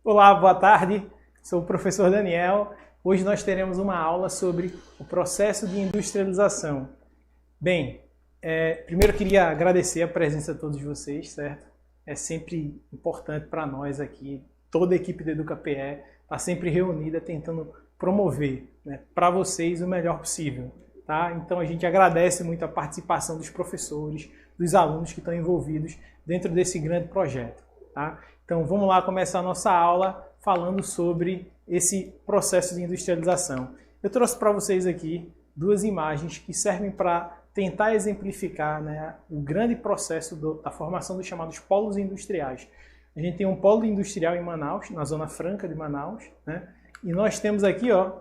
Olá, boa tarde. Sou o professor Daniel. Hoje nós teremos uma aula sobre o processo de industrialização. Bem, primeiro eu queria agradecer a presença de todos vocês, certo? É sempre importante para nós aqui, toda a equipe do EducaPE está sempre reunida tentando promover, né, para vocês o melhor possível. Tá? Então a gente agradece muito a participação dos professores, dos alunos que estão envolvidos dentro desse grande projeto. Tá? Então vamos lá começar a nossa aula falando sobre esse processo de industrialização. Eu trouxe para vocês aqui duas imagens que servem para tentar exemplificar, né, o grande processo da formação dos chamados polos industriais. A gente tem um polo industrial em Manaus, na Zona Franca de Manaus, né? E nós temos aqui, ó,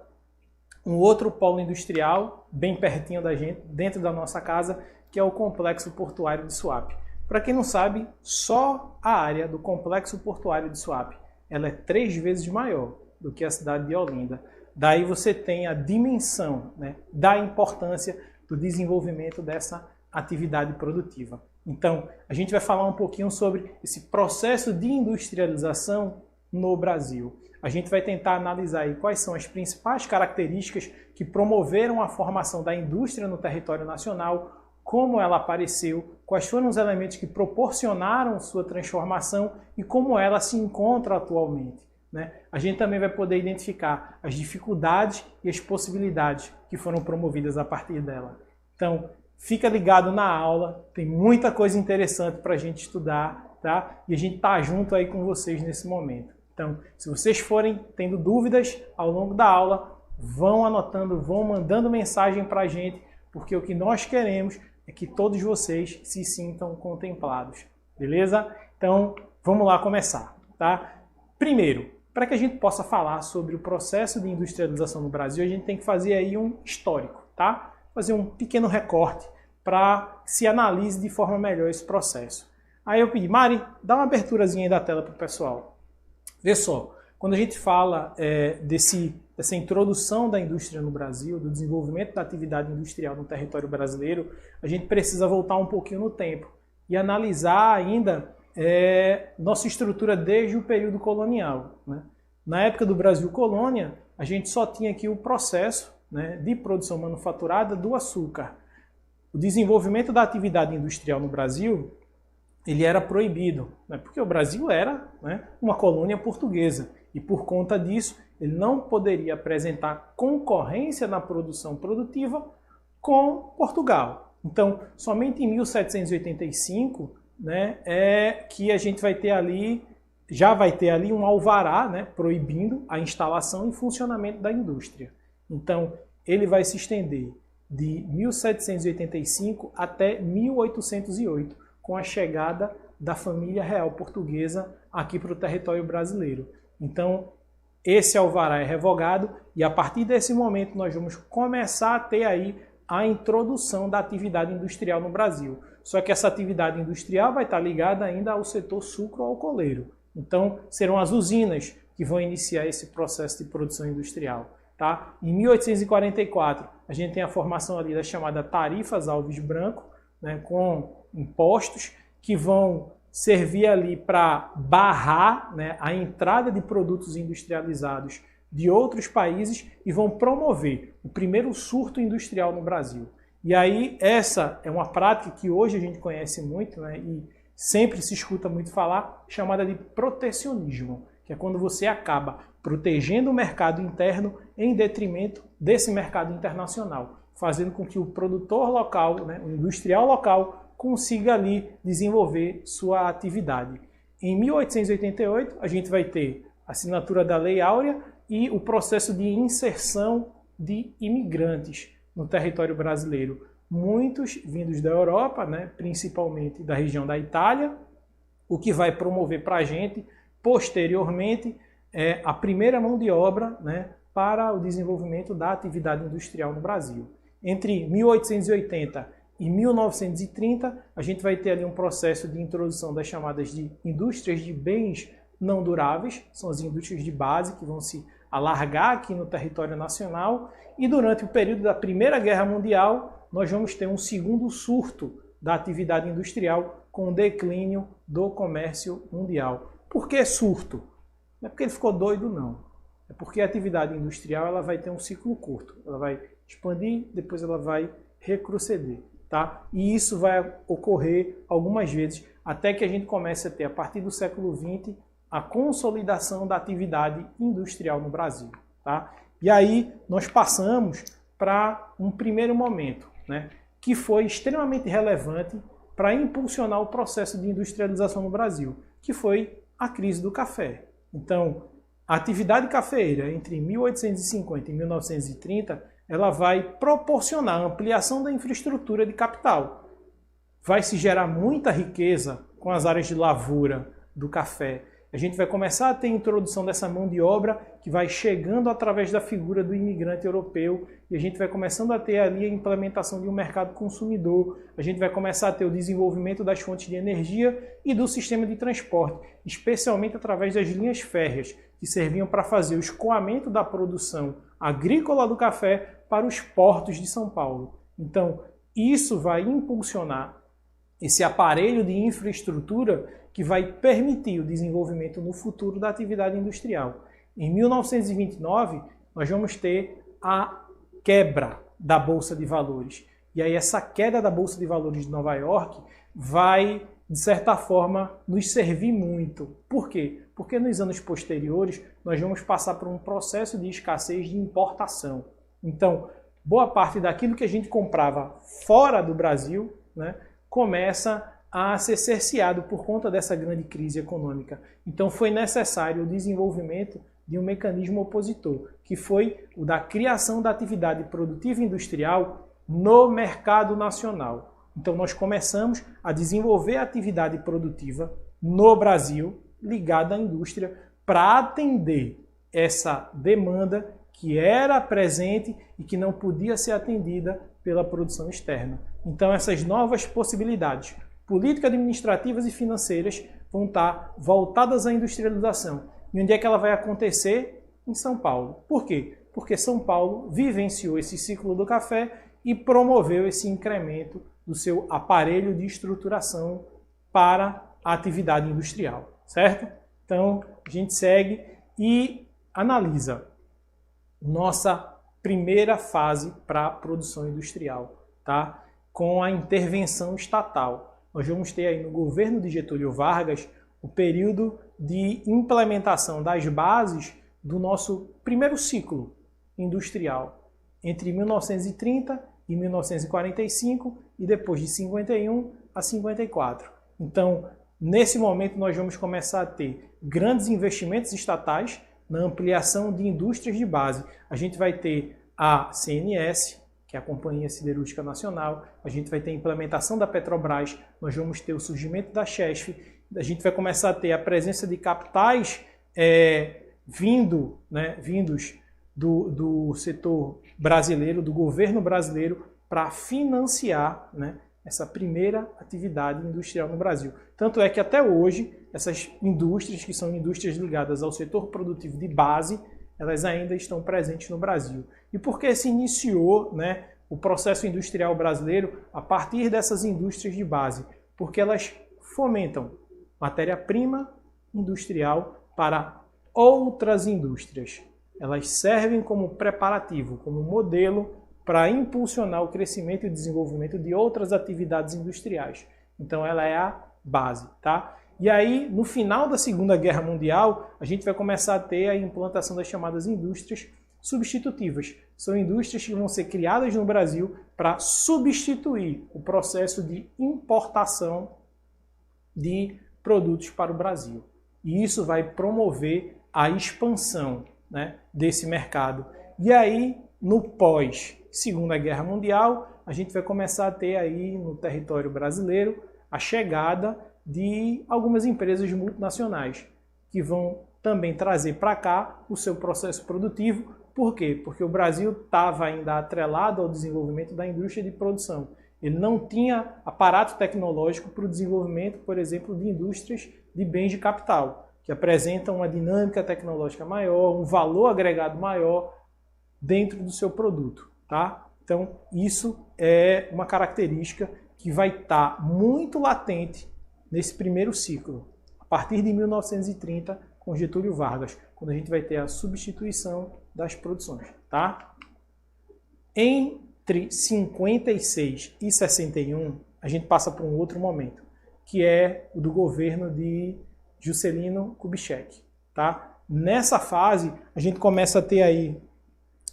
um outro polo industrial bem pertinho da gente, dentro da nossa casa, que é o Complexo Portuário de Suape. Para quem não sabe, só a área do Complexo Portuário de Suape, ela é 3 vezes maior do que a cidade de Olinda. Daí você tem a dimensão, né, da importância do desenvolvimento dessa atividade produtiva. Então, a gente vai falar um pouquinho sobre esse processo de industrialização no Brasil. A gente vai tentar analisar aí quais são as principais características que promoveram a formação da indústria no território nacional, como ela apareceu, quais foram os elementos que proporcionaram sua transformação e como ela se encontra atualmente, né? A gente também vai poder identificar as dificuldades e as possibilidades que foram promovidas a partir dela. Então, fica ligado na aula, tem muita coisa interessante para a gente estudar, tá? E a gente está junto aí com vocês nesse momento. Então, se vocês forem tendo dúvidas ao longo da aula, vão anotando, vão mandando mensagem para a gente, porque o que nós queremos é que todos vocês se sintam contemplados, beleza? Então, vamos lá começar, tá? Primeiro, para que a gente possa falar sobre o processo de industrialização no Brasil, a gente tem que fazer aí um histórico, tá? Fazer um pequeno recorte para que se analise de forma melhor esse processo. Aí eu pedi, Mari, dá uma aberturazinha aí da tela para o pessoal. Vê só, quando a gente fala dessa introdução da indústria no Brasil, do desenvolvimento da atividade industrial no território brasileiro, a gente precisa voltar um pouquinho no tempo e analisar ainda nossa estrutura desde o período colonial, né? Na época do Brasil colônia, a gente só tinha aqui o processo, né, de produção manufaturada do açúcar. O desenvolvimento da atividade industrial no Brasil, ele era proibido, né, porque o Brasil era, né, uma colônia portuguesa e por conta disso ele não poderia apresentar concorrência na produção produtiva com Portugal. Então, somente em 1785, né, que a gente vai ter ali, já vai ter ali um alvará, né, proibindo a instalação e funcionamento da indústria. Então, ele vai se estender de 1785 até 1808, com a chegada da família real portuguesa aqui para o território brasileiro. Então, esse alvará é revogado e a partir desse momento nós vamos começar a ter aí a introdução da atividade industrial no Brasil. Só que essa atividade industrial vai estar ligada ainda ao setor sucroalcooleiro. Então, serão as usinas que vão iniciar esse processo de produção industrial. Tá? Em 1844, a gente tem a formação ali da chamada Tarifas Alves Branco, né, com impostos que vão servir ali para barrar, né, a entrada de produtos industrializados de outros países e vão promover o primeiro surto industrial no Brasil. E aí essa é uma prática que hoje a gente conhece muito, né, e sempre se escuta muito falar, chamada de protecionismo, que é quando você acaba protegendo o mercado interno em detrimento desse mercado internacional, fazendo com que o produtor local, né, o industrial local, consiga ali desenvolver sua atividade. Em 1888, a gente vai ter a assinatura da Lei Áurea e o processo de inserção de imigrantes no território brasileiro. Muitos vindos da Europa, né, principalmente da região da Itália, o que vai promover para a gente, posteriormente, a primeira mão de obra, né, para o desenvolvimento da atividade industrial no Brasil. Entre 1880 e 1930, a gente vai ter ali um processo de introdução das chamadas de indústrias de bens não duráveis, são as indústrias de base que vão se alargar aqui no território nacional, e durante o período da Primeira Guerra Mundial, nós vamos ter um segundo surto da atividade industrial com o declínio do comércio mundial. Por que surto? Não é porque ele ficou doido, não. É porque a atividade industrial ela vai ter um ciclo curto. Ela vai expandir, depois ela vai retroceder. Tá? E isso vai ocorrer algumas vezes até que a gente comece a ter, a partir do século XX, a consolidação da atividade industrial no Brasil. Tá? E aí nós passamos para um primeiro momento, né, que foi extremamente relevante para impulsionar o processo de industrialização no Brasil, que foi a crise do café. Então, a atividade cafeeira entre 1850 e 1930, ela vai proporcionar a ampliação da infraestrutura de capital. Vai se gerar muita riqueza com as áreas de lavoura do café. A gente vai começar a ter a introdução dessa mão de obra que vai chegando através da figura do imigrante europeu e a gente vai começando a ter ali a implementação de um mercado consumidor, a gente vai começar a ter o desenvolvimento das fontes de energia e do sistema de transporte, especialmente através das linhas férreas, que serviam para fazer o escoamento da produção agrícola do café para os portos de São Paulo. Então, isso vai impulsionar esse aparelho de infraestrutura que vai permitir o desenvolvimento no futuro da atividade industrial. Em 1929, nós vamos ter a quebra da Bolsa de Valores. E aí essa queda da Bolsa de Valores de Nova York vai, de certa forma, nos servir muito. Por quê? Porque nos anos posteriores nós vamos passar por um processo de escassez de importação. Então, boa parte daquilo que a gente comprava fora do Brasil, né, começa a ser cerceado por conta dessa grande crise econômica. Então foi necessário o desenvolvimento de um mecanismo opositor, que foi o da criação da atividade produtiva industrial no mercado nacional. Então nós começamos a desenvolver a atividade produtiva no Brasil, ligada à indústria, para atender essa demanda que era presente e que não podia ser atendida pela produção externa. Então essas novas possibilidades políticas administrativas e financeiras vão estar voltadas à industrialização. E onde é que ela vai acontecer? Em São Paulo. Por quê? Porque São Paulo vivenciou esse ciclo do café e promoveu esse incremento do seu aparelho de estruturação para a atividade industrial, certo? Então, a gente segue e analisa nossa primeira fase para a produção industrial, tá? Com a intervenção estatal. Nós vamos ter aí no governo de Getúlio Vargas o período de implementação das bases do nosso primeiro ciclo industrial, entre 1930 e 1945 e depois de 51 a 54. Então, nesse momento nós vamos começar a ter grandes investimentos estatais na ampliação de indústrias de base. A gente vai ter a CNS, que é a Companhia Siderúrgica Nacional, a gente vai ter a implementação da Petrobras, nós vamos ter o surgimento da Chesf, a gente vai começar a ter a presença de capitais vindos do setor brasileiro, do governo brasileiro, para financiar, né, essa primeira atividade industrial no Brasil. Tanto é que até hoje, essas indústrias, que são indústrias ligadas ao setor produtivo de base, elas ainda estão presentes no Brasil. E por que se iniciou, né, o processo industrial brasileiro a partir dessas indústrias de base? Porque elas fomentam matéria-prima industrial para outras indústrias. Elas servem como preparativo, como modelo para impulsionar o crescimento e o desenvolvimento de outras atividades industriais. Então ela é a base, tá? E aí, no final da Segunda Guerra Mundial, a gente vai começar a ter a implantação das chamadas indústrias substitutivas. São indústrias que vão ser criadas no Brasil para substituir o processo de importação de produtos para o Brasil. E isso vai promover a expansão, né, desse mercado. E aí, no pós-Segunda Guerra Mundial, a gente vai começar a ter aí no território brasileiro a chegada de algumas empresas multinacionais que vão também trazer para cá o seu processo produtivo. Por quê? Porque o Brasil estava ainda atrelado ao desenvolvimento da indústria de produção. Ele não tinha aparato tecnológico para o desenvolvimento, por exemplo, de indústrias de bens de capital, que apresentam uma dinâmica tecnológica maior, um valor agregado maior dentro do seu produto, tá? Então, isso é uma característica que vai estar muito latente nesse primeiro ciclo, a partir de 1930, com Getúlio Vargas, quando a gente vai ter a substituição das produções, tá? Entre 56 e 61, a gente passa por um outro momento, que é o do governo de Juscelino Kubitschek, tá? Nessa fase, a gente começa a ter aí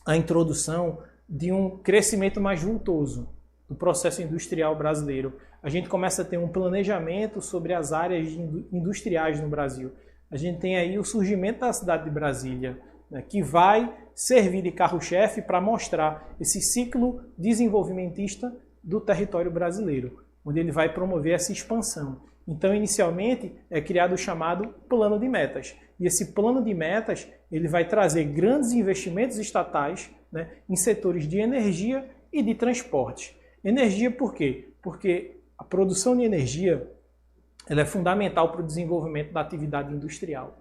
a introdução de um crescimento mais vultoso do processo industrial brasileiro. A gente começa a ter um planejamento sobre as áreas industriais no Brasil. A gente tem aí o surgimento da cidade de Brasília, né, que vai servir de carro-chefe para mostrar esse ciclo desenvolvimentista do território brasileiro, onde ele vai promover essa expansão. Então, inicialmente, é criado o chamado Plano de Metas. E esse Plano de Metas ele vai trazer grandes investimentos estatais, né, em setores de energia e de transporte. Energia por quê? Porque a produção de energia ela é fundamental para o desenvolvimento da atividade industrial.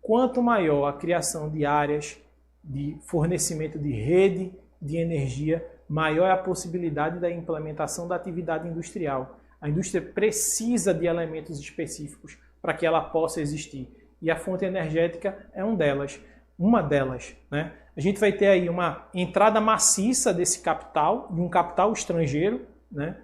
Quanto maior a criação de áreas de fornecimento de rede de energia, maior é a possibilidade da implementação da atividade industrial. A indústria precisa de elementos específicos para que ela possa existir. E a fonte energética é uma delas, né? A gente vai ter aí uma entrada maciça desse capital, de um capital estrangeiro, né,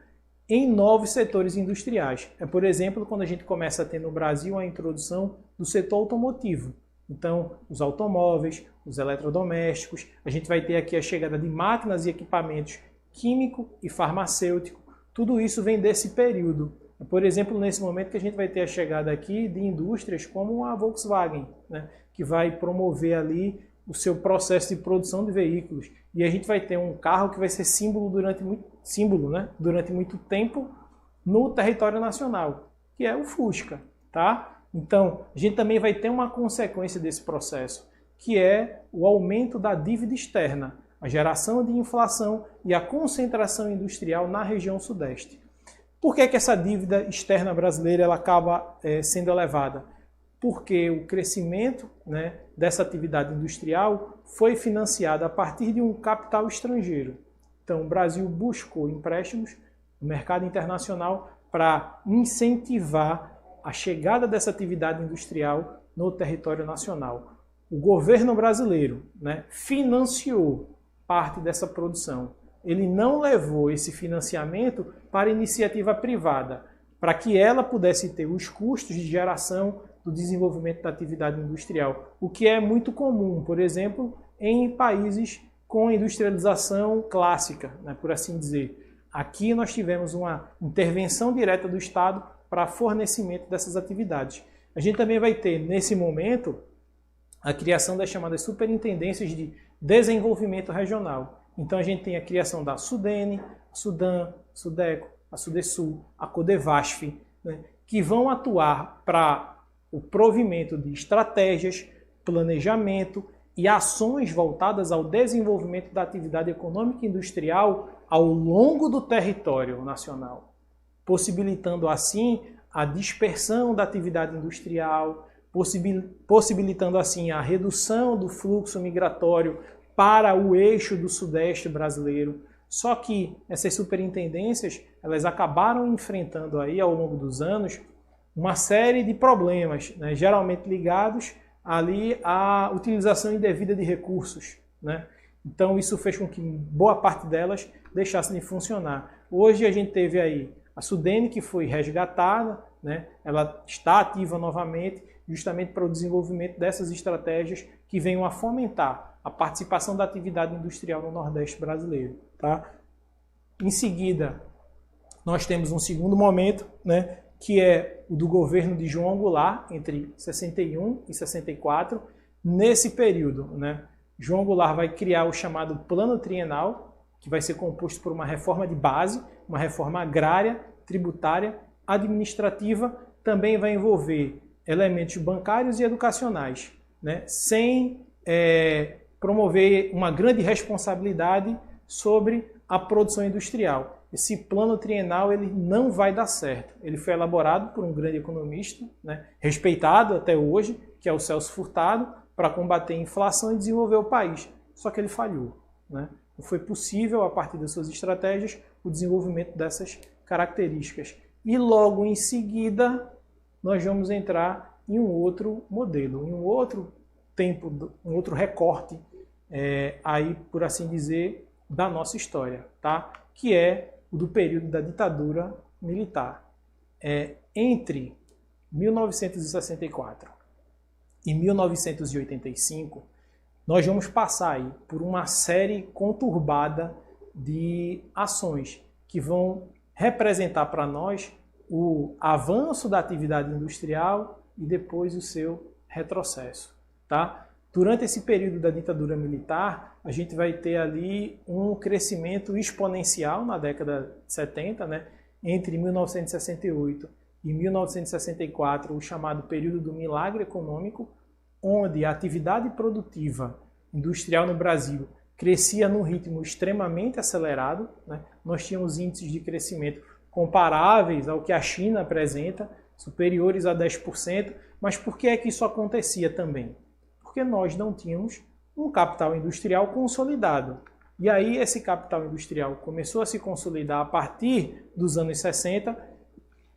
em novos setores industriais. É, por exemplo, quando a gente começa a ter no Brasil a introdução do setor automotivo. Então, os automóveis, os eletrodomésticos, a gente vai ter aqui a chegada de máquinas e equipamentos químico e farmacêutico. Tudo isso vem desse período. Por exemplo, nesse momento que a gente vai ter a chegada aqui de indústrias como a Volkswagen, né, que vai promover ali o seu processo de produção de veículos. E a gente vai ter um carro que vai ser símbolo durante muito tempo no território nacional, que é o Fusca, tá? Então, a gente também vai ter uma consequência desse processo, que é o aumento da dívida externa, a geração de inflação e a concentração industrial na região sudeste. Por que essa dívida externa brasileira ela acaba sendo elevada? Porque o crescimento, né, dessa atividade industrial foi financiado a partir de um capital estrangeiro. Então, o Brasil buscou empréstimos no mercado internacional para incentivar a chegada dessa atividade industrial no território nacional. O governo brasileiro, né, financiou parte dessa produção. Ele não levou esse financiamento para a iniciativa privada, para que ela pudesse ter os custos de geração do desenvolvimento da atividade industrial, o que é muito comum, por exemplo, em países com industrialização clássica, né, por assim dizer. Aqui nós tivemos uma intervenção direta do Estado para fornecimento dessas atividades. A gente também vai ter, nesse momento, a criação das chamadas superintendências de desenvolvimento regional. Então a gente tem a criação da Sudene, a Sudan, a Sudeco, a Sudesul, a Codevasf, né, que vão atuar para o provimento de estratégias, planejamento e ações voltadas ao desenvolvimento da atividade econômica e industrial ao longo do território nacional, possibilitando assim a dispersão da atividade industrial, possibilitando assim a redução do fluxo migratório para o eixo do sudeste brasileiro. Só que essas superintendências, elas acabaram enfrentando aí ao longo dos anos uma série de problemas, né, geralmente ligados ali à utilização indevida de recursos, né? Então isso fez com que boa parte delas deixassem de funcionar. Hoje a gente teve aí a Sudene, que foi resgatada, né? Ela está ativa novamente, justamente para o desenvolvimento dessas estratégias que venham a fomentar a participação da atividade industrial no Nordeste brasileiro, tá? Em seguida, nós temos um segundo momento, né, que é o do governo de João Goulart, entre 61 e 64. Nesse período, né, João Goulart vai criar o chamado Plano Trienal, que vai ser composto por uma reforma de base, uma reforma agrária, tributária, administrativa, também vai envolver elementos bancários e educacionais, né, sem promover uma grande responsabilidade sobre a produção industrial. Esse plano trienal ele não vai dar certo. Ele foi elaborado por um grande economista, né, respeitado até hoje, que é o Celso Furtado, para combater a inflação e desenvolver o país. Só que ele falhou, né? Não foi possível, a partir das suas estratégias, o desenvolvimento dessas características. E logo em seguida, nós vamos entrar em um outro modelo, em um outro tempo, um outro recorte, aí, por assim dizer, da nossa história, tá? Que é o do período da ditadura militar. Entre 1964 e 1985, nós vamos passar aí por uma série conturbada de ações que vão representar para nós o avanço da atividade industrial e depois o seu retrocesso, tá? Durante esse período da ditadura militar, a gente vai ter ali um crescimento exponencial na década de 70, né? Entre 1968 e 1964, o chamado período do milagre econômico, onde a atividade produtiva industrial no Brasil crescia num ritmo extremamente acelerado, né? Nós tínhamos índices de crescimento comparáveis ao que a China apresenta, superiores a 10%, mas por que é que isso acontecia também? Porque nós não tínhamos um capital industrial consolidado. E aí esse capital industrial começou a se consolidar a partir dos anos 60,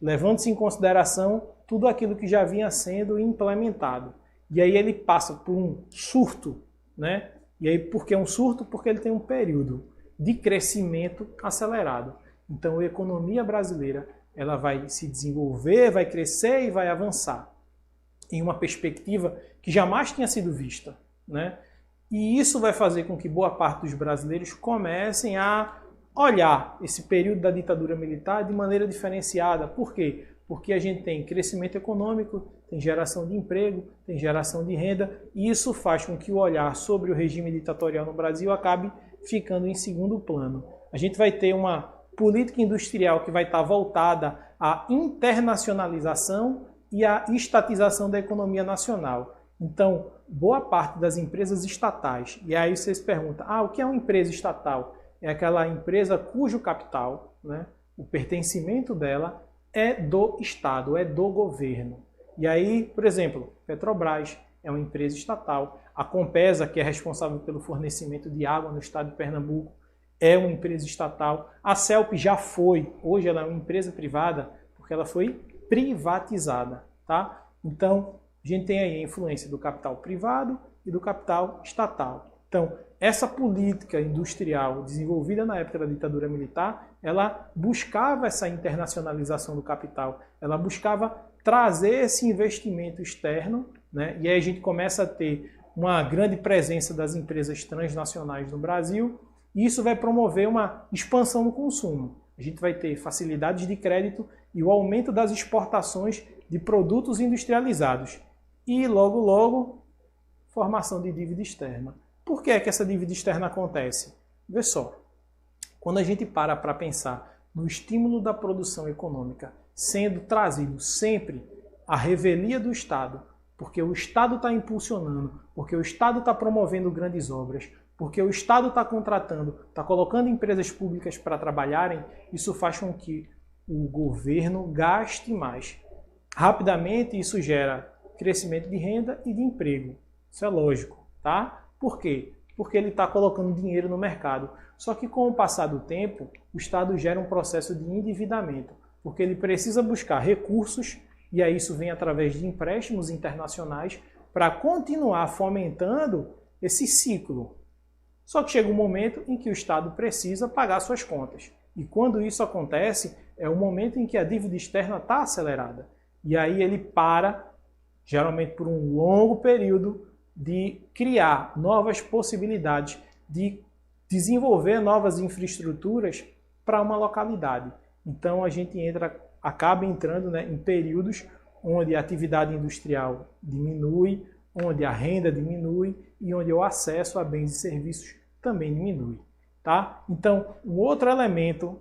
levando-se em consideração tudo aquilo que já vinha sendo implementado. E aí ele passa por um surto, né? E aí por que um surto? Porque ele tem um período de crescimento acelerado. Então a economia brasileira ela vai se desenvolver, vai crescer e vai avançar em uma perspectiva que jamais tinha sido vista, né? E isso vai fazer com que boa parte dos brasileiros comecem a olhar esse período da ditadura militar de maneira diferenciada. Por quê? Porque a gente tem crescimento econômico, tem geração de emprego, tem geração de renda, e isso faz com que o olhar sobre o regime ditatorial no Brasil acabe ficando em segundo plano. A gente vai ter uma política industrial que vai estar voltada à internacionalização e à estatização da economia nacional. Então, boa parte das empresas estatais, e aí vocês perguntam, o que é uma empresa estatal? É aquela empresa cujo capital, né, o pertencimento dela é do Estado, é do governo. E aí, por exemplo, Petrobras é uma empresa estatal, a Compesa, que é responsável pelo fornecimento de água no estado de Pernambuco, é uma empresa estatal. A CELP já foi, hoje ela é uma empresa privada, porque ela foi privatizada, tá? Então, a gente tem aí a influência do capital privado e do capital estatal. Então, essa política industrial desenvolvida na época da ditadura militar, ela buscava essa internacionalização do capital, ela buscava trazer esse investimento externo, né? E aí a gente começa a ter uma grande presença das empresas transnacionais no Brasil, e isso vai promover uma expansão no consumo. A gente vai ter facilidades de crédito e o aumento das exportações de produtos industrializados. E logo, logo, formação de dívida externa. Por que é que essa dívida externa acontece? Vê só, quando a gente para pensar no estímulo da produção econômica sendo trazido sempre à revelia do Estado, porque o Estado está impulsionando, porque o Estado está promovendo grandes obras, porque o Estado está contratando, está colocando empresas públicas para trabalharem, isso faz com que o governo gaste mais. Rapidamente isso gera crescimento de renda e de emprego. Isso é lógico, tá? Por quê? Porque ele está colocando dinheiro no mercado. Só que com o passar do tempo, o Estado gera um processo de endividamento, porque ele precisa buscar recursos, e aí isso vem através de empréstimos internacionais, para continuar fomentando esse ciclo. Só que chega um momento em que o Estado precisa pagar suas contas. E quando isso acontece, é o momento em que a dívida externa está acelerada. E aí ele para, geralmente por um longo período, de criar novas possibilidades, de desenvolver novas infraestruturas para uma localidade. Então a gente acaba entrando, né, em períodos onde a atividade industrial diminui, onde a renda diminui e onde o acesso a bens e serviços também diminui. Tá? Então, um outro elemento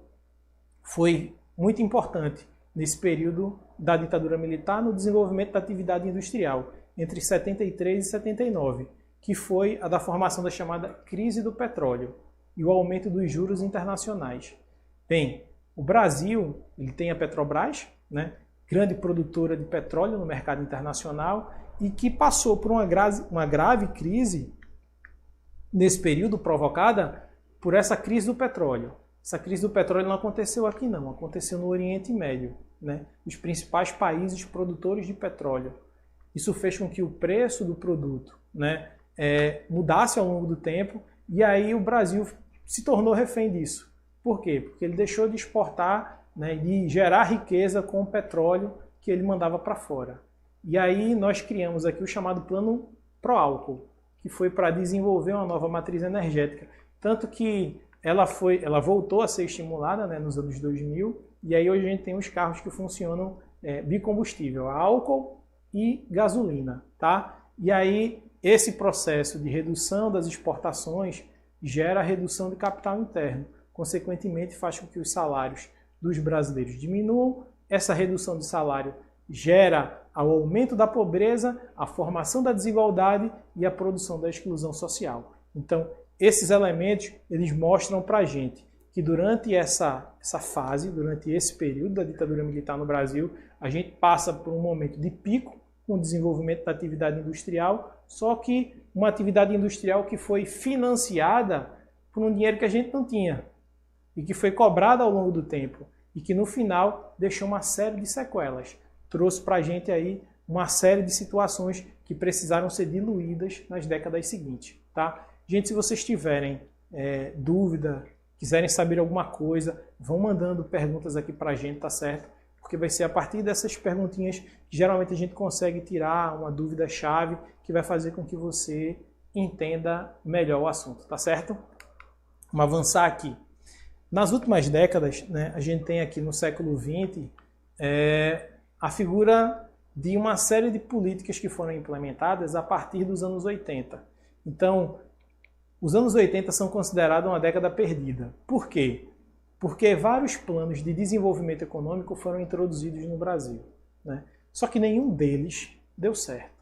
foi muito importante nesse período da ditadura militar no desenvolvimento da atividade industrial, entre 73 e 79, que foi a da formação da chamada crise do petróleo e o aumento dos juros internacionais. Bem, o Brasil ele tem a Petrobras, né, grande produtora de petróleo no mercado internacional, e que passou por uma grave crise nesse período provocada por essa crise do petróleo. Essa crise do petróleo não aconteceu aqui não, aconteceu no Oriente Médio, né? Os principais países produtores de petróleo. Isso fez com que o preço do produto, né, mudasse ao longo do tempo, e aí o Brasil se tornou refém disso. Por quê? Porque ele deixou de exportar, né, de gerar riqueza com o petróleo que ele mandava para fora. E aí nós criamos aqui o chamado Plano Proálcool, que foi para desenvolver uma nova matriz energética. Tanto que ela voltou a ser estimulada, né, nos anos 2000, e aí hoje a gente tem os carros que funcionam bicombustível, álcool e gasolina, tá? E aí esse processo de redução das exportações gera redução de capital interno. Consequentemente, faz com que os salários dos brasileiros diminuam. Essa redução de salário gera o aumento da pobreza, a formação da desigualdade e a produção da exclusão social. Então, esses elementos, eles mostram para a gente que durante essa fase, durante esse período da ditadura militar no Brasil, a gente passa por um momento de pico com o desenvolvimento da atividade industrial, só que uma atividade industrial que foi financiada por um dinheiro que a gente não tinha e que foi cobrado ao longo do tempo e que no final deixou uma série de sequelas. Trouxe para a gente aí uma série de situações que precisaram ser diluídas nas décadas seguintes. Tá? Gente, se vocês tiverem dúvida, quiserem saber alguma coisa, vão mandando perguntas aqui para a gente, tá certo? Porque vai ser a partir dessas perguntinhas que geralmente a gente consegue tirar uma dúvida-chave que vai fazer com que você entenda melhor o assunto, tá certo? Vamos avançar aqui. Nas últimas décadas, né, a gente tem aqui no século XX a figura de uma série de políticas que foram implementadas a partir dos anos 80. Então, os anos 80 são considerados uma década perdida. Por quê? Porque vários planos de desenvolvimento econômico foram introduzidos no Brasil, né? Só que nenhum deles deu certo.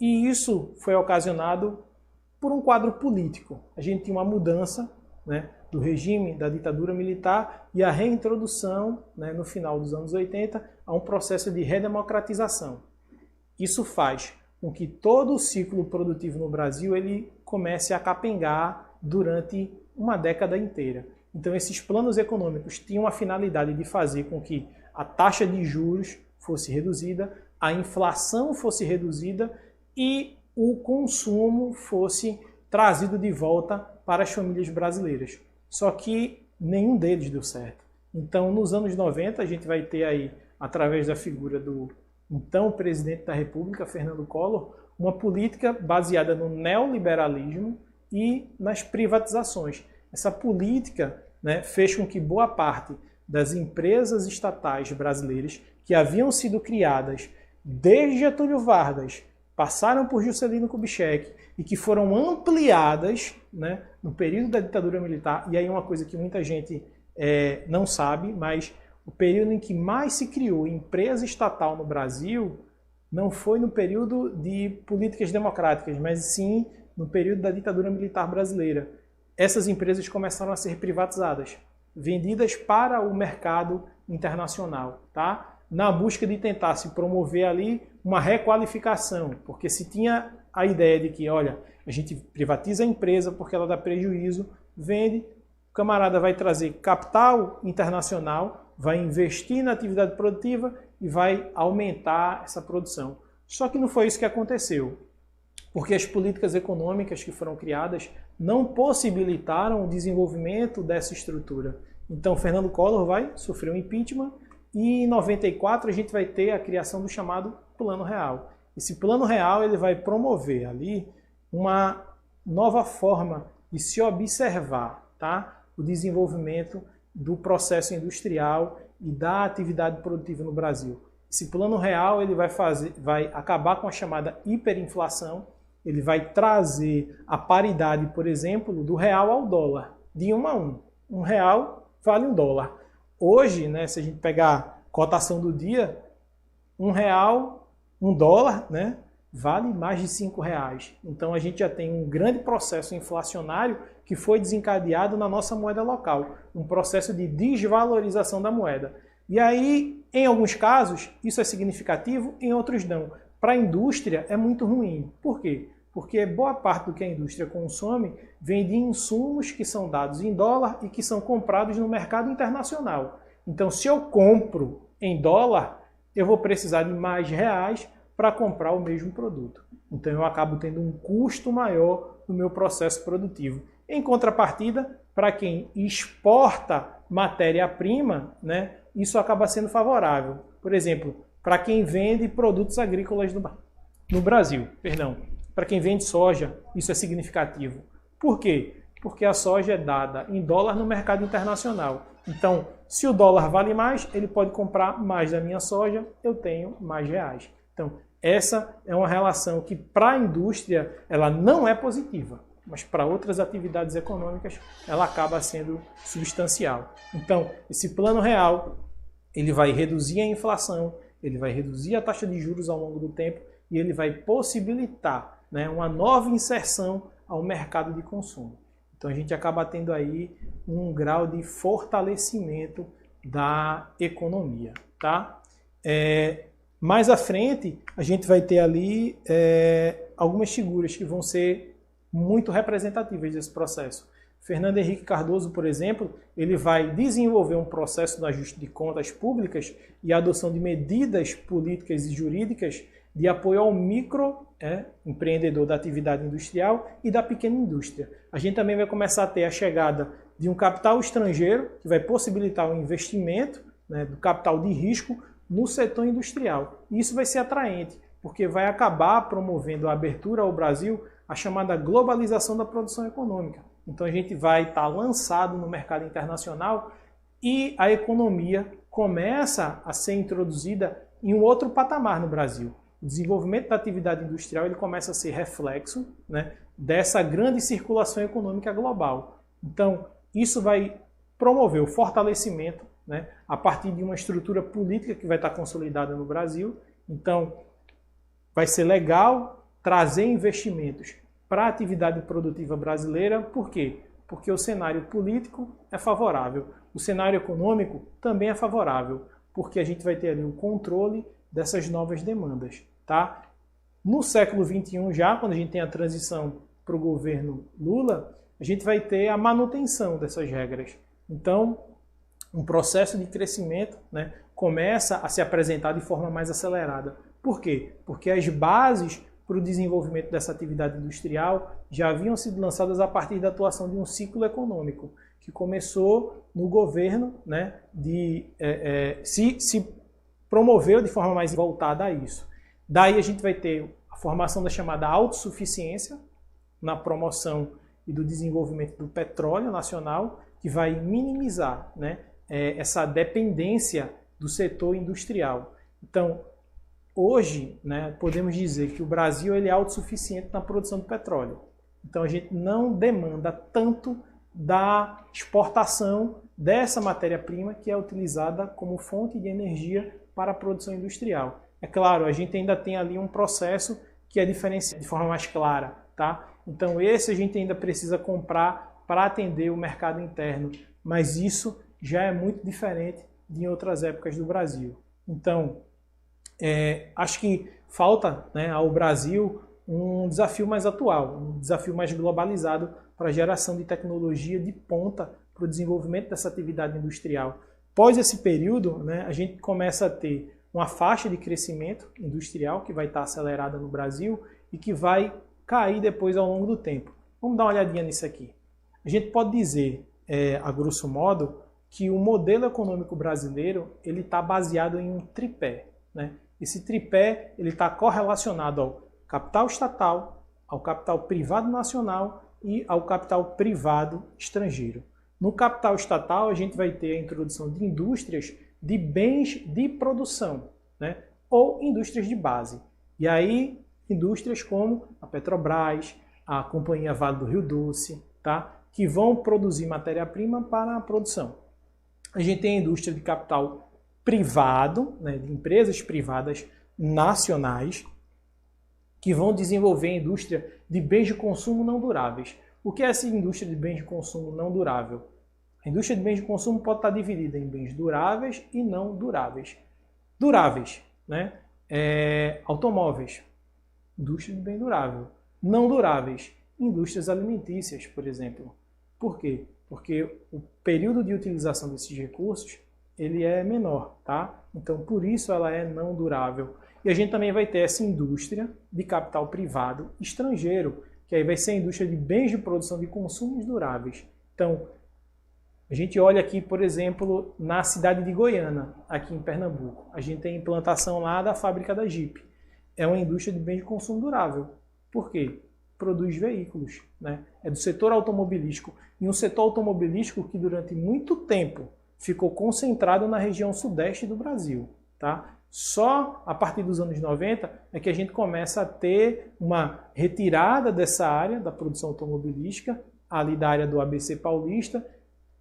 E isso foi ocasionado por um quadro político. A gente tinha uma mudança, né, do regime da ditadura militar e a reintrodução, né, no final dos anos 80 a um processo de redemocratização. Isso faz com que todo o ciclo produtivo no Brasil ele comece a capengar durante uma década inteira. Então esses planos econômicos tinham a finalidade de fazer com que a taxa de juros fosse reduzida, a inflação fosse reduzida e o consumo fosse trazido de volta para as famílias brasileiras. Só que nenhum deles deu certo. Então, nos anos 90, a gente vai ter aí, através da figura do então presidente da República, Fernando Collor, uma política baseada no neoliberalismo e nas privatizações. Essa política, né, fez com que boa parte das empresas estatais brasileiras que haviam sido criadas desde Getúlio Vargas, passaram por Juscelino Kubitschek e que foram ampliadas, né, no período da ditadura militar. E aí uma coisa que muita gente não sabe, mas o período em que mais se criou empresa estatal no Brasil não foi no período de políticas democráticas, mas sim no período da ditadura militar brasileira. Essas empresas começaram a ser privatizadas, vendidas para o mercado internacional, tá? Na busca de tentar se promover ali uma requalificação, porque se tinha a ideia de que, olha, a gente privatiza a empresa porque ela dá prejuízo, vende, o camarada vai trazer capital internacional, vai investir na atividade produtiva e vai aumentar essa produção. Só que não foi isso que aconteceu, porque as políticas econômicas que foram criadas não possibilitaram o desenvolvimento dessa estrutura. Então, Fernando Collor vai sofrer um impeachment e em 94 a gente vai ter a criação do chamado Plano Real. Esse Plano Real ele vai promover ali uma nova forma de se observar, tá, o desenvolvimento do processo industrial e da atividade produtiva no Brasil. Esse Plano Real ele vai acabar com a chamada hiperinflação, ele vai trazer a paridade, por exemplo, do real ao dólar, de 1 a 1. Um real vale $1. Hoje, né, se a gente pegar a cotação do dia, $1, né, vale mais de R$5. Então a gente já tem um grande processo inflacionário que foi desencadeado na nossa moeda local, um processo de desvalorização da moeda. E aí, em alguns casos, isso é significativo, em outros não. Para a indústria é muito ruim. Por quê? Porque boa parte do que a indústria consome vem de insumos que são dados em dólar e que são comprados no mercado internacional. Então, se eu compro em dólar, eu vou precisar de mais reais para comprar o mesmo produto. Então eu acabo tendo um custo maior no meu processo produtivo. Em contrapartida, para quem exporta matéria-prima, né, isso acaba sendo favorável. Por exemplo, para quem vende produtos agrícolas no Brasil, para quem vende soja, isso é significativo. Por quê? Porque a soja é dada em dólar no mercado internacional. Então, se o dólar vale mais, ele pode comprar mais da minha soja, eu tenho mais reais. Então, essa é uma relação que para a indústria ela não é positiva, mas para outras atividades econômicas ela acaba sendo substancial. Então, esse plano real, ele vai reduzir a inflação, ele vai reduzir a taxa de juros ao longo do tempo e ele vai possibilitar, né, uma nova inserção ao mercado de consumo. Então a gente acaba tendo aí um grau de fortalecimento da economia, tá? Mais à frente a gente vai ter ali algumas figuras que vão ser muito representativas desse processo. Fernando Henrique Cardoso, por exemplo, ele vai desenvolver um processo de ajuste de contas públicas e a adoção de medidas políticas e jurídicas de apoio ao microempreendedor da atividade industrial e da pequena indústria. A gente também vai começar a ter a chegada de um capital estrangeiro que vai possibilitar o investimento, né, do capital de risco no setor industrial. E isso vai ser atraente, porque vai acabar promovendo a abertura ao Brasil a chamada globalização da produção econômica. Então a gente vai estar lançado no mercado internacional e a economia começa a ser introduzida em um outro patamar no Brasil. O desenvolvimento da atividade industrial ele começa a ser reflexo, né, dessa grande circulação econômica global. Então, isso vai promover o fortalecimento, né, a partir de uma estrutura política que vai estar consolidada no Brasil. Então, vai ser legal trazer investimentos para a atividade produtiva brasileira. Por quê? Porque o cenário político é favorável. O cenário econômico também é favorável, porque a gente vai ter ali o controle dessas novas demandas. Tá? No século XXI, já quando a gente tem a transição para o governo Lula, a gente vai ter a manutenção dessas regras. Então, um processo de crescimento, né, começa a se apresentar de forma mais acelerada. Por quê? Porque as bases para o desenvolvimento dessa atividade industrial já haviam sido lançadas a partir da atuação de um ciclo econômico, que começou no governo, né, se promoveu de forma mais voltada a isso. Daí a gente vai ter a formação da chamada autossuficiência na promoção e do desenvolvimento do petróleo nacional, que vai minimizar, né, essa dependência do setor industrial. Então, hoje, né, podemos dizer que o Brasil ele é autossuficiente na produção de petróleo. Então, a gente não demanda tanto da exportação dessa matéria-prima que é utilizada como fonte de energia para a produção industrial. É claro, a gente ainda tem ali um processo que é diferenciado de forma mais clara, tá? Então esse a gente ainda precisa comprar para atender o mercado interno, mas isso já é muito diferente de em outras épocas do Brasil. Então, acho que falta, né, ao Brasil um desafio mais atual, um desafio mais globalizado para a geração de tecnologia de ponta para o desenvolvimento dessa atividade industrial. Após esse período, né, a gente começa a ter uma faixa de crescimento industrial que vai estar acelerada no Brasil e que vai cair depois ao longo do tempo. Vamos dar uma olhadinha nisso aqui. A gente pode dizer, a grosso modo, que o modelo econômico brasileiro ele está baseado em um tripé, né? Esse tripé ele está correlacionado ao capital estatal, ao capital privado nacional e ao capital privado estrangeiro. No capital estatal, a gente vai ter a introdução de indústrias de bens de produção, né? Ou indústrias de base. E aí, indústrias como a Petrobras, a Companhia Vale do Rio Doce, tá? Que vão produzir matéria-prima para a produção. A gente tem a indústria de capital privado, né? De empresas privadas nacionais, que vão desenvolver a indústria de bens de consumo não duráveis. O que é essa indústria de bens de consumo não durável? A indústria de bens de consumo pode estar dividida em bens duráveis e não duráveis. Duráveis, né? Automóveis, indústria de bem durável. Não duráveis, indústrias alimentícias, por exemplo. Por quê? Porque o período de utilização desses recursos ele é menor, tá? Então, por isso ela é não durável. E a gente também vai ter essa indústria de capital privado estrangeiro, que aí vai ser a indústria de bens de produção de consumos duráveis. Então, a gente olha aqui, por exemplo, na cidade de Goiânia, aqui em Pernambuco. A gente tem a implantação lá da fábrica da Jeep. É uma indústria de bens de consumo durável. Por quê? Produz veículos, né? É do setor automobilístico. E um setor automobilístico que durante muito tempo ficou concentrado na região sudeste do Brasil, tá? Só a partir dos anos 90 é que a gente começa a ter uma retirada dessa área da produção automobilística, ali da área do ABC Paulista.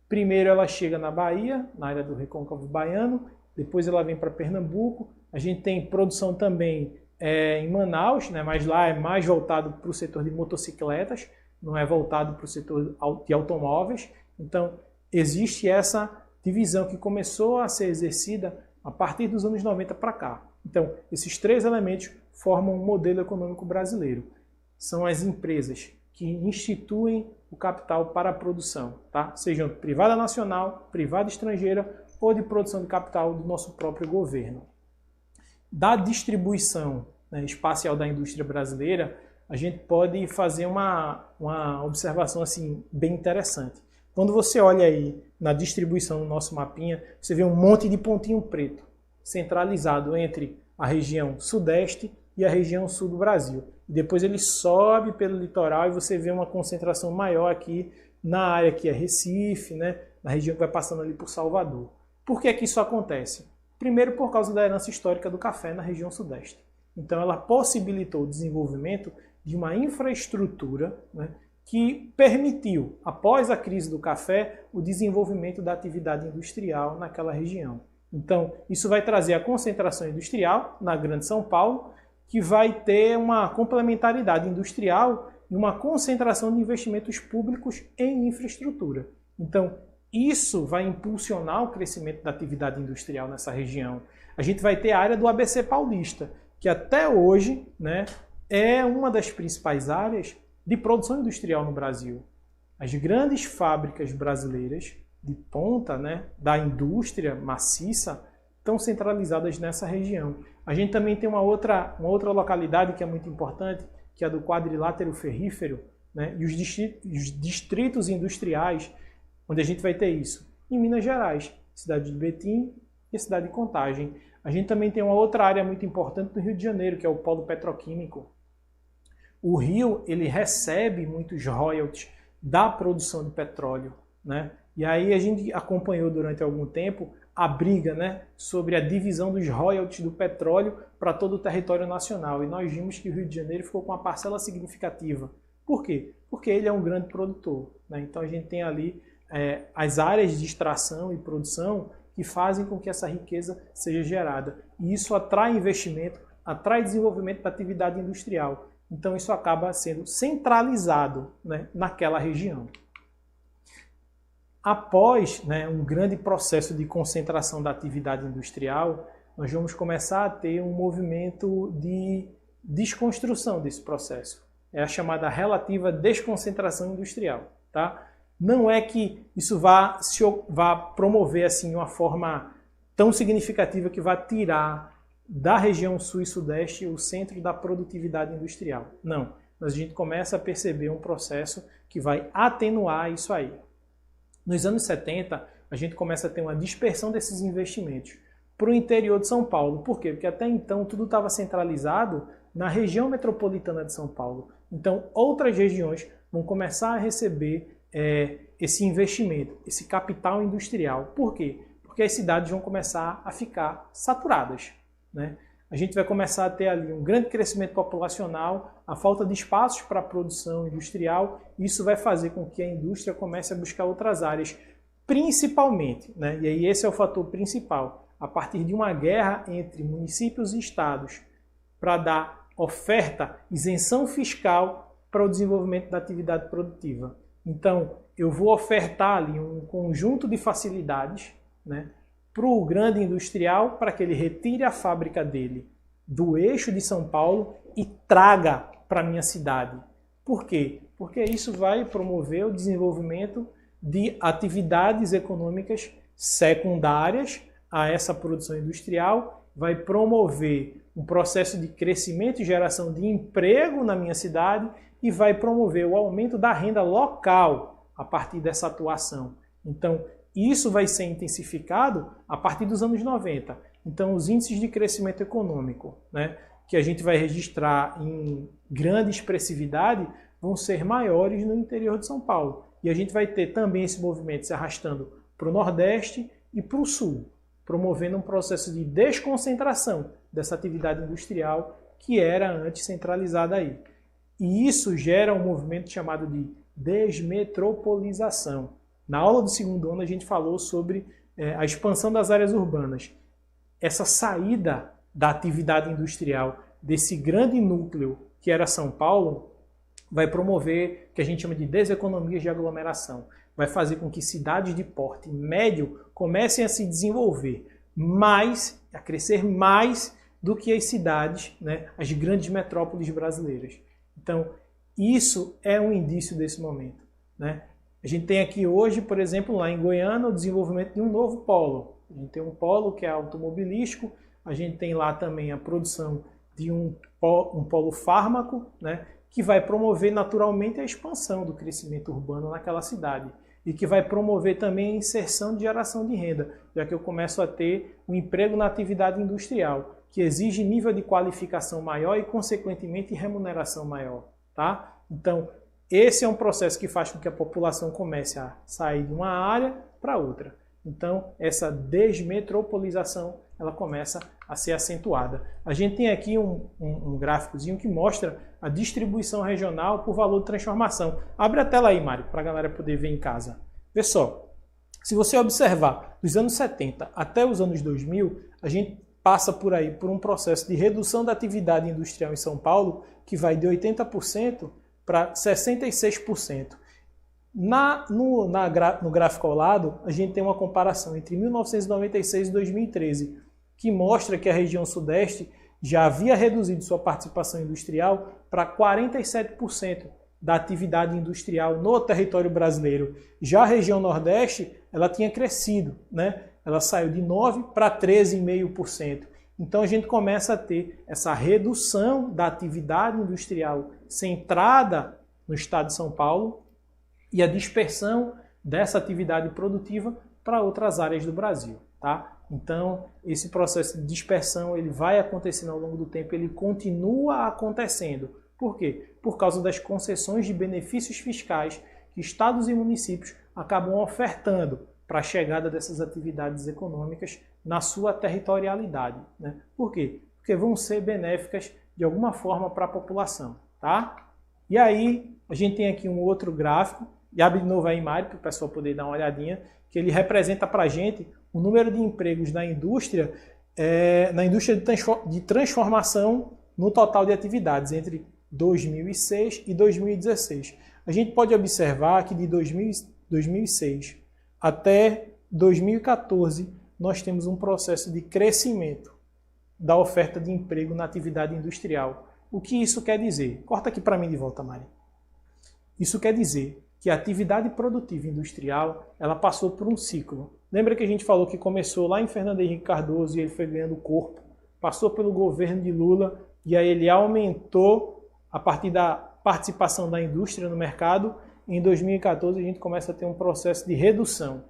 Primeiro ela chega na Bahia, na área do Recôncavo Baiano, depois ela vem para Pernambuco. A gente tem produção também em Manaus, né, mas lá é mais voltado para o setor de motocicletas, não é voltado para o setor de automóveis. Então, existe essa divisão que começou a ser exercida a partir dos anos 90 para cá. Então, esses três elementos formam um modelo econômico brasileiro. São as empresas que instituem o capital para a produção, tá? Sejam privada nacional, privada estrangeira ou de produção de capital do nosso próprio governo. Da distribuição, né, espacial da indústria brasileira, a gente pode fazer uma observação assim, bem interessante. Quando você olha aí na distribuição do nosso mapinha, você vê um monte de pontinho preto centralizado entre a região sudeste e a região sul do Brasil. Depois ele sobe pelo litoral e você vê uma concentração maior aqui na área que é Recife, né, na região que vai passando ali por Salvador. Por que que isso acontece? Primeiro, por causa da herança histórica do café na região sudeste. Então ela possibilitou o desenvolvimento de uma infraestrutura, né, que permitiu, após a crise do café, o desenvolvimento da atividade industrial naquela região. Então, isso vai trazer a concentração industrial na Grande São Paulo, que vai ter uma complementaridade industrial e uma concentração de investimentos públicos em infraestrutura. Então, isso vai impulsionar o crescimento da atividade industrial nessa região. A gente vai ter a área do ABC Paulista, que até hoje, né, é uma das principais áreas de produção industrial no Brasil. As grandes fábricas brasileiras de ponta, né, da indústria maciça estão centralizadas nessa região. A gente também tem uma outra localidade que é muito importante, que é do quadrilátero ferrífero, né, e os distritos industriais, onde a gente vai ter isso. Em Minas Gerais, cidade de Betim e a cidade de Contagem. A gente também tem uma outra área muito importante no Rio de Janeiro, que é o polo petroquímico. O Rio, ele recebe muitos royalties da produção de petróleo, né? E aí a gente acompanhou durante algum tempo a briga, né, sobre a divisão dos royalties do petróleo para todo o território nacional. E nós vimos que o Rio de Janeiro ficou com uma parcela significativa. Por quê? Porque ele é um grande produtor, né? Então a gente tem ali as áreas de extração e produção que fazem com que essa riqueza seja gerada. E isso atrai investimento, atrai desenvolvimento da atividade industrial. Então isso acaba sendo centralizado, né, naquela região. Após, né, um grande processo de concentração da atividade industrial, nós vamos começar a ter um movimento de desconstrução desse processo. É a chamada relativa desconcentração industrial, tá? Não é que isso vá promover assim, uma forma tão significativa que vá tirar da região sul e sudeste o centro da produtividade industrial. Não, mas a gente começa a perceber um processo que vai atenuar isso aí. Nos anos 70, a gente começa a ter uma dispersão desses investimentos para o interior de São Paulo. Por quê? Porque até então tudo estava centralizado na região metropolitana de São Paulo. Então outras regiões vão começar a receber esse investimento, esse capital industrial. Por quê? Porque as cidades vão começar a ficar saturadas, né? A gente vai começar a ter ali um grande crescimento populacional, a falta de espaços para a produção industrial, e isso vai fazer com que a indústria comece a buscar outras áreas, principalmente, né? E aí esse é o fator principal, a partir de uma guerra entre municípios e estados, para dar oferta, isenção fiscal para o desenvolvimento da atividade produtiva. Então, eu vou ofertar ali um conjunto de facilidades, né, para o grande industrial, para que ele retire a fábrica dele do eixo de São Paulo e traga para a minha cidade. Por quê? Porque isso vai promover o desenvolvimento de atividades econômicas secundárias a essa produção industrial vai promover um processo de crescimento e geração de emprego na minha cidade e vai promover o aumento da renda local a partir dessa atuação. Então, isso vai ser intensificado a partir dos anos 90. Então, os índices de crescimento econômico, né, que a gente vai registrar em grande expressividade, vão ser maiores no interior de São Paulo. E a gente vai ter também esse movimento se arrastando para o Nordeste e para o Sul, promovendo um processo de desconcentração dessa atividade industrial que era antes centralizada aí. E isso gera um movimento chamado de desmetropolização. Na aula do segundo ano a gente falou sobre a expansão das áreas urbanas. Essa saída da atividade industrial desse grande núcleo que era São Paulo vai promover o que a gente chama de deseconomias de aglomeração. Vai fazer com que cidades de porte médio comecem a se desenvolver mais, a crescer mais do que as cidades, né, as grandes metrópoles brasileiras. Então, isso é um indício desse momento, né? A gente tem aqui hoje, por exemplo, lá em Goiânia, o desenvolvimento de um novo polo. A gente tem um polo que é automobilístico, a gente tem lá também a produção de um polo fármaco, né, que vai promover naturalmente a expansão do crescimento urbano naquela cidade e que vai promover também a inserção de geração de renda, já que eu começo a ter um emprego na atividade industrial, que exige nível de qualificação maior e, consequentemente, remuneração maior. Tá? Então, esse é um processo que faz com que a população comece a sair de uma área para outra. Então, essa desmetropolização ela começa a ser acentuada. A gente tem aqui um gráficozinho que mostra a distribuição regional por valor de transformação. Abre a tela aí, Mário, para a galera poder ver em casa. Vê só, se você observar dos anos 70 até os anos 2000, a gente passa por aí por um processo de redução da atividade industrial em São Paulo que vai de 80% para 66%. No gráfico ao lado, a gente tem uma comparação entre 1996 e 2013, que mostra que a região sudeste já havia reduzido sua participação industrial para 47% da atividade industrial no território brasileiro. Já a região nordeste, ela tinha crescido, né? Ela saiu de 9% para 13,5%. Então a gente começa a ter essa redução da atividade industrial centrada no estado de São Paulo e a dispersão dessa atividade produtiva para outras áreas do Brasil, tá? Então, esse processo de dispersão ele vai acontecendo ao longo do tempo, ele continua acontecendo. Por quê? Por causa das concessões de benefícios fiscais que estados e municípios acabam ofertando para a chegada dessas atividades econômicas na sua territorialidade, né? Por quê? Porque vão ser benéficas de alguma forma para a população, tá? E aí, a gente tem aqui um outro gráfico, e abre de novo aí, Mário, para o pessoal poder dar uma olhadinha, que ele representa para a gente o número de empregos na indústria de transformação no total de atividades entre 2006 e 2016. A gente pode observar que de 2006 até 2014 nós temos um processo de crescimento da oferta de emprego na atividade industrial. O que isso quer dizer? Corta aqui para mim de volta, Mari. Isso quer dizer que a atividade produtiva industrial ela passou por um ciclo. Lembra que a gente falou que começou lá em Fernando Henrique Cardoso e ele foi ganhando corpo, passou pelo governo de Lula e aí ele aumentou a partir da participação da indústria no mercado. Em 2014 a gente começa a ter um processo de redução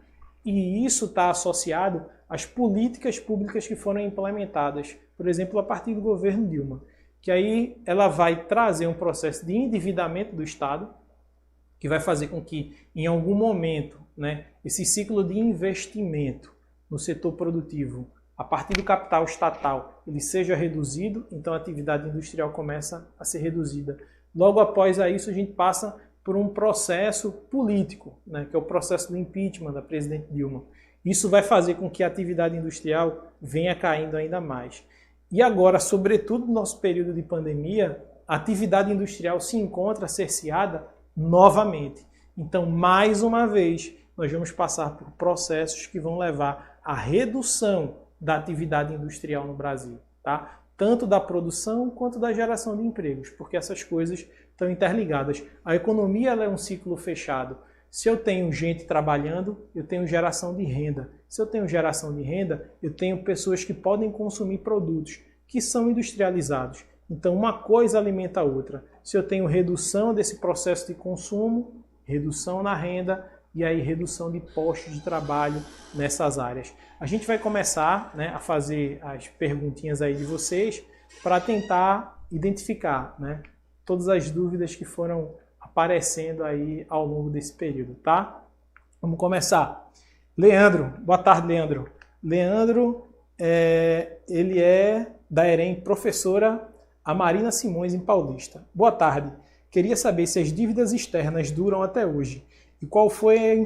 e isso está associado às políticas públicas que foram implementadas, por exemplo, a partir do governo Dilma, que aí ela vai trazer um processo de endividamento do Estado, que vai fazer com que, em algum momento, né, esse ciclo de investimento no setor produtivo, a partir do capital estatal, ele seja reduzido, então a atividade industrial começa a ser reduzida. Logo após isso, a gente passa por um processo político, né, que é o processo do impeachment da presidente Dilma. Isso vai fazer com que a atividade industrial venha caindo ainda mais. E agora, sobretudo no nosso período de pandemia, a atividade industrial se encontra cerceada novamente. Então, mais uma vez, nós vamos passar por processos que vão levar à redução da atividade industrial no Brasil, tá? Tanto da produção quanto da geração de empregos, porque essas coisas estão interligadas. A economia ela é um ciclo fechado. Se eu tenho gente trabalhando, eu tenho geração de renda. Se eu tenho geração de renda, eu tenho pessoas que podem consumir produtos que são industrializados. Então, uma coisa alimenta a outra. Se eu tenho redução desse processo de consumo, redução na renda e aí redução de postos de trabalho nessas áreas. A gente vai começar, né, a fazer as perguntinhas aí de vocês para tentar identificar, né, todas as dúvidas que foram aparecendo aí ao longo desse período, tá? Vamos começar. Leandro, boa tarde, Leandro. Leandro, ele é da EREM, professora Amarina Simões, em Paulista. Boa tarde. Queria saber se as dívidas externas duram até hoje e qual foi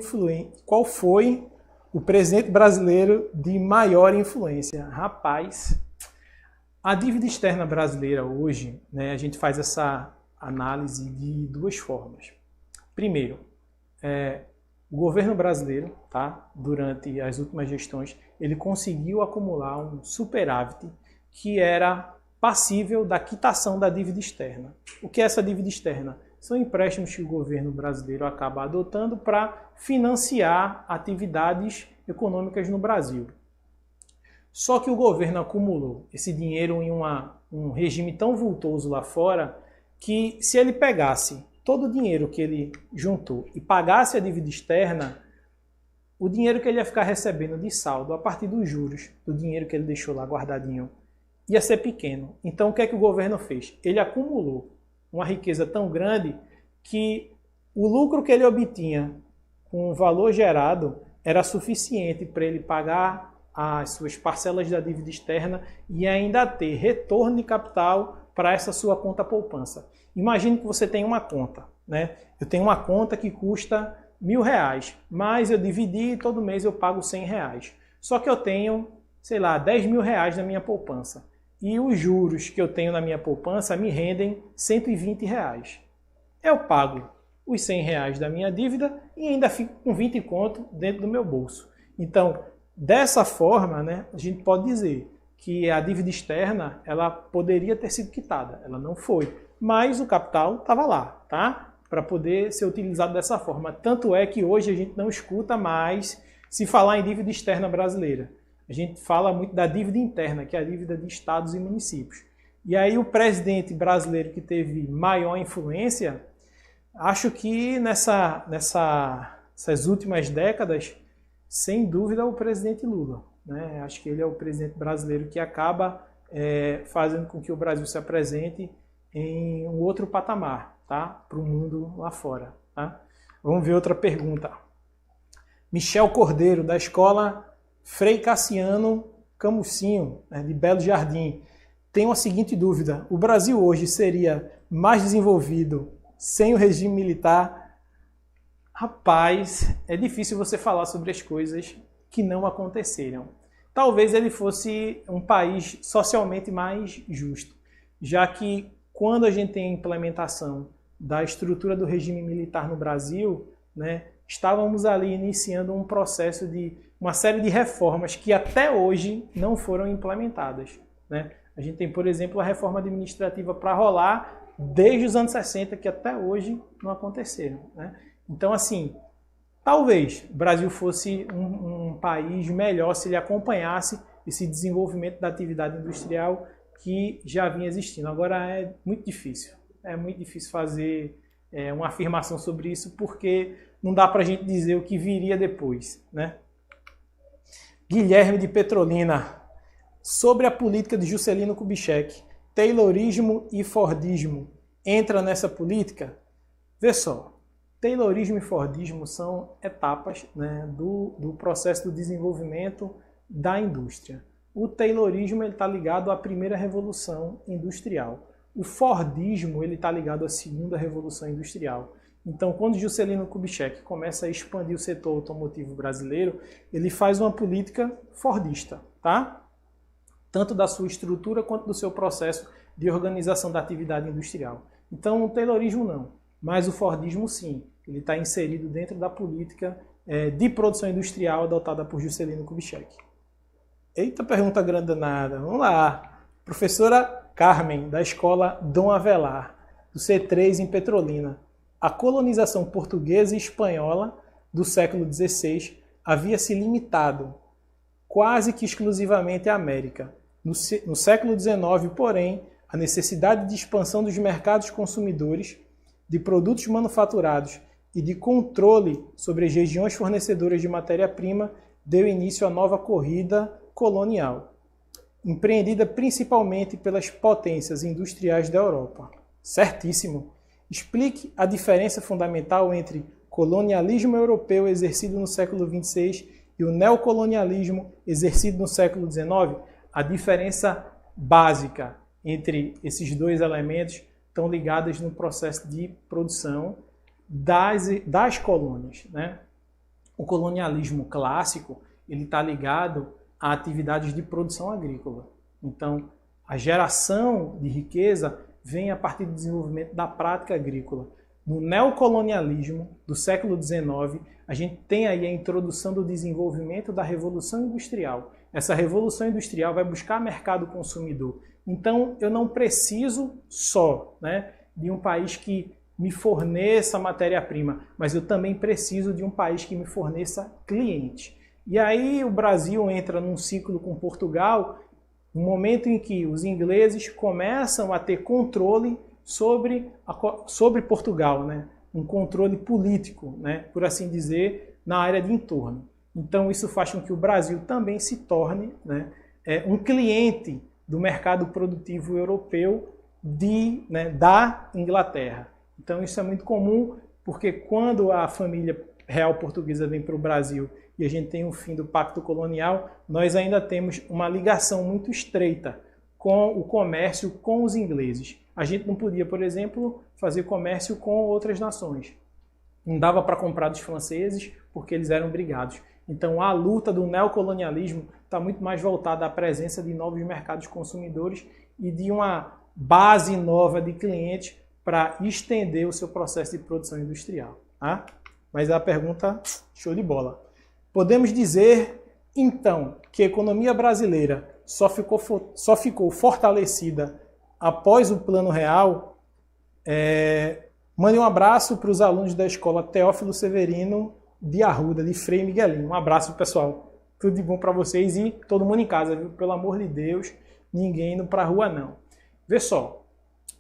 o presidente brasileiro de maior influência. Rapaz, a dívida externa brasileira hoje, né, a gente faz essa análise de duas formas. Primeiro, o governo brasileiro, tá, durante as últimas gestões, ele conseguiu acumular um superávit que era passível da quitação da dívida externa. O que é essa dívida externa? São empréstimos que o governo brasileiro acaba adotando para financiar atividades econômicas no Brasil. Só que o governo acumulou esse dinheiro em um regime tão vultoso lá fora que, se ele pegasse todo o dinheiro que ele juntou e pagasse a dívida externa, o dinheiro que ele ia ficar recebendo de saldo a partir dos juros do dinheiro que ele deixou lá guardadinho ia ser pequeno. Então, o que é que o governo fez? Ele acumulou uma riqueza tão grande que o lucro que ele obtinha com o valor gerado era suficiente para ele pagar as suas parcelas da dívida externa e ainda ter retorno de capital para essa sua conta poupança. Imagine que você tem uma conta, né? Eu tenho uma conta que custa R$1.000, mas eu dividi e todo mês eu pago R$100. Só que eu tenho, sei lá, R$10.000 na minha poupança. E os juros que eu tenho na minha poupança me rendem R$120. Eu pago os R$100 da minha dívida e ainda fico com 20 conto dentro do meu bolso. Então, dessa forma, né, a gente pode dizer que a dívida externa ela poderia ter sido quitada. Ela não foi, mas o capital estava lá, tá? Para poder ser utilizado dessa forma. Tanto é que hoje a gente não escuta mais se falar em dívida externa brasileira. A gente fala muito da dívida interna, que é a dívida de estados e municípios. E aí o presidente brasileiro que teve maior influência, acho que nessas últimas décadas, sem dúvida, é o presidente Lula, né? Acho que ele é o presidente brasileiro que acaba fazendo com que o Brasil se apresente em um outro patamar, tá? Para o mundo lá fora. Tá? Vamos ver outra pergunta. Michel Cordeiro, da escola Frei Cassiano Camucinho, de Belo Jardim, tem a seguinte dúvida: o Brasil hoje seria mais desenvolvido sem o regime militar? Rapaz, é difícil você falar sobre as coisas que não aconteceram. Talvez ele fosse um país socialmente mais justo, já que quando a gente tem a implementação da estrutura do regime militar no Brasil, né, estávamos ali iniciando um processo de uma série de reformas que até hoje não foram implementadas, né? A gente tem, por exemplo, a reforma administrativa para rolar desde os anos 60, que até hoje não aconteceram, né? Então, assim, talvez o Brasil fosse um país melhor se ele acompanhasse esse desenvolvimento da atividade industrial que já vinha existindo. Agora é muito difícil fazer uma afirmação sobre isso, porque não dá para a gente dizer o que viria depois, né? Guilherme de Petrolina, sobre a política de Juscelino Kubitschek, Taylorismo e Fordismo entra nessa política? Vê só, Taylorismo e Fordismo são etapas, né, do processo do desenvolvimento da indústria. O Taylorismo está ligado à primeira revolução industrial. O Fordismo está ligado à segunda revolução industrial. Então, quando Juscelino Kubitschek começa a expandir o setor automotivo brasileiro, ele faz uma política fordista, tá? Tanto da sua estrutura quanto do seu processo de organização da atividade industrial. Então, o Taylorismo não, mas o Fordismo sim. Ele está inserido dentro da política de produção industrial adotada por Juscelino Kubitschek. Eita, pergunta grande danada. Vamos lá. Professora Carmen, da escola Dom Avelar, do C3 em Petrolina. a colonização portuguesa e espanhola do século XVI havia se limitado quase que exclusivamente à América. No século XIX, porém, a necessidade de expansão dos mercados consumidores, de produtos manufaturados e de controle sobre as regiões fornecedoras de matéria-prima deu início à nova corrida colonial, empreendida principalmente pelas potências industriais da Europa. Certíssimo! Explique a diferença fundamental entre colonialismo europeu exercido no século XVI e o neocolonialismo exercido no século XIX. A diferença básica entre esses dois elementos estão ligadas no processo de produção das colônias, né? O colonialismo clássico ele está ligado a atividades de produção agrícola. Então, a geração de riqueza vem a partir do desenvolvimento da prática agrícola. No neocolonialismo do século XIX, a gente tem aí a introdução do desenvolvimento da Revolução Industrial. Essa Revolução Industrial vai buscar mercado consumidor. Então, eu não preciso só, né, de um país que me forneça matéria-prima, mas eu também preciso de um país que me forneça cliente. E aí o Brasil entra num ciclo com Portugal, no momento em que os ingleses começam a ter controle sobre Portugal, né? Um controle político, né? Por assim dizer, na área de entorno. Então isso faz com que o Brasil também se torne, né, um cliente do mercado produtivo europeu da Inglaterra. Então isso é muito comum, porque quando a família real portuguesa vem para o Brasil e a gente tem o fim do Pacto Colonial, nós ainda temos uma ligação muito estreita com o comércio com os ingleses. A gente não podia, por exemplo, fazer comércio com outras nações. Não dava para comprar dos franceses porque eles eram brigados. Então a luta do neocolonialismo está muito mais voltada à presença de novos mercados consumidores e de uma base nova de clientes para estender o seu processo de produção industrial. Tá? Mas a pergunta, show de bola. Podemos dizer, então, que a economia brasileira só ficou fortalecida após o Plano Real? Mande um abraço para os alunos da escola Teófilo Severino de Arruda, de Frei Miguelinho. Um abraço, pessoal. Tudo de bom para vocês e todo mundo em casa, viu? Pelo amor de Deus, ninguém indo para a rua, não. Vê só.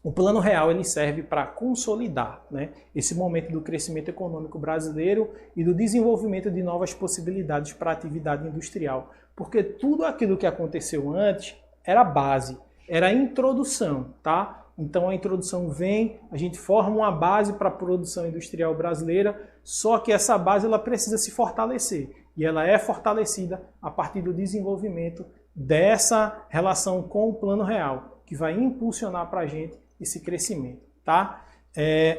O Plano Real ele serve para consolidar, né, esse momento do crescimento econômico brasileiro e do desenvolvimento de novas possibilidades para a atividade industrial. Porque tudo aquilo que aconteceu antes era base, era introdução, tá? Então a introdução vem, a gente forma uma base para a produção industrial brasileira, só que essa base ela precisa se fortalecer. E ela é fortalecida a partir do desenvolvimento dessa relação com o Plano Real, que vai impulsionar para a gente esse crescimento, tá?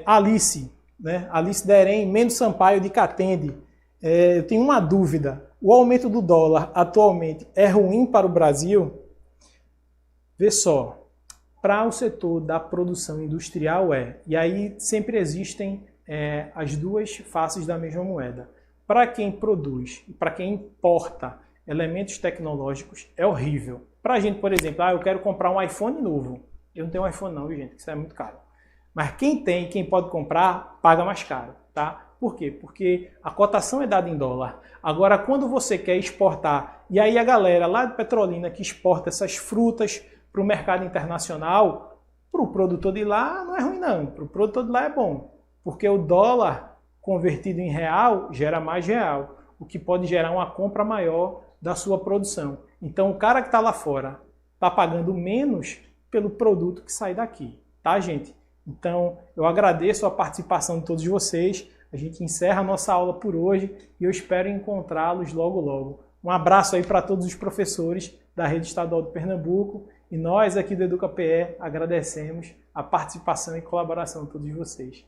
Alice, né? Alice Derem, Mendo Sampaio de Catende. Eu tenho uma dúvida. O aumento do dólar atualmente é ruim para o Brasil? Vê só, para o setor da produção industrial e aí sempre existem as duas faces da mesma moeda. Para quem produz e para quem importa elementos tecnológicos é horrível. Para a gente, por exemplo, eu quero comprar um iPhone novo. Eu não tenho um iPhone não, gente, isso é muito caro. Mas quem tem, quem pode comprar, paga mais caro, tá? Por quê? Porque a cotação é dada em dólar. Agora, quando você quer exportar, e aí a galera lá de Petrolina que exporta essas frutas para o mercado internacional, para o produtor de lá não é ruim não, para o produtor de lá é bom. Porque o dólar convertido em real gera mais real, o que pode gerar uma compra maior da sua produção. Então o cara que está lá fora está pagando menos pelo produto que sai daqui, tá, gente? Então, eu agradeço a participação de todos vocês. A gente encerra a nossa aula por hoje e eu espero encontrá-los logo, logo. Um abraço aí para todos os professores da Rede Estadual de Pernambuco e nós aqui do EducaPE agradecemos a participação e colaboração de todos vocês.